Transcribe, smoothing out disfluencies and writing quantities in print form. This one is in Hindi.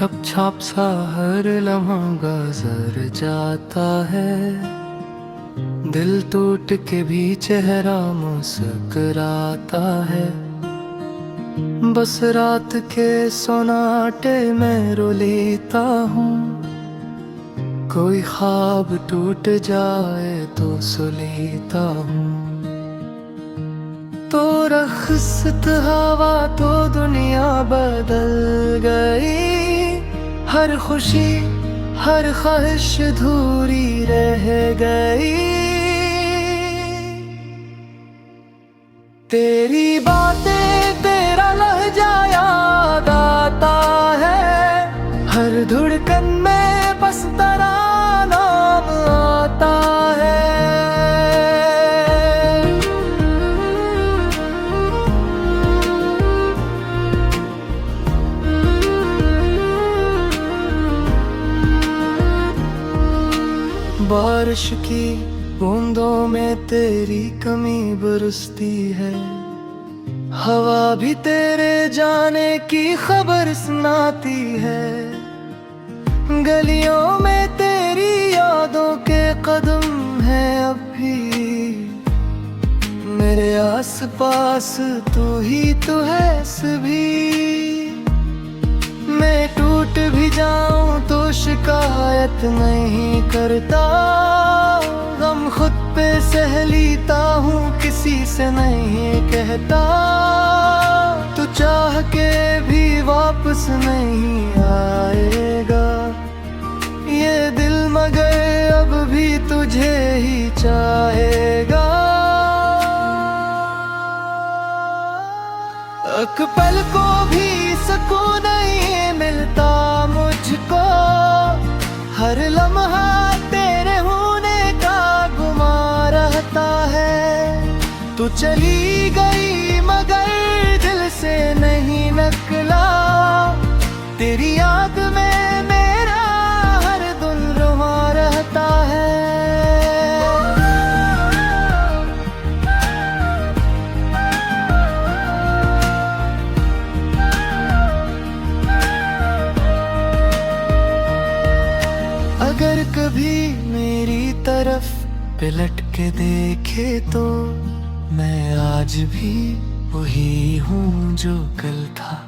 छप छाप सा हर लम्हा गुजर जाता है, दिल टूट के भी चेहरा मुस्कुराता है। बस रात के सोनाटे में रो लेता हूँ, कोई ख्वाब टूट जाए तो सो लेता हूँ। तो रख्सत हवा तो दुनिया बदल गई, हर खुशी हर ख्वाहिश धूरी रह गई। तेरी बातें तेरा लहजा याद आता है, हर धड़कन में बस तेरा नाम आता है। बारिश की बूंदों में तेरी कमी बरसती है, हवा भी तेरे जाने की खबर सुनाती है। गलियों में तेरी यादों के कदम हैं अब भी, मेरे आस पास तू ही तू है सभी। मैं टूट भी जाऊं तो शिकायत नहीं करता, गम खुद पे सह लेता हूँ किसी से नहीं कहता। तू चाह के भी वापस नहीं आएगा ये दिल, मगर अब भी तुझे ही चाहेगा। एक पल को भी सुकून नहीं मिलता मुझको, हर लम्हा तेरे होने का गुमा रहता है। तू चली गई मगर दिल से नहीं निकला, तेरी याद में मेरा हर दिल रुमा रहता है। अगर कभी मेरी तरफ पलट के देखे तो मैं आज भी वही हूँ जो कल था।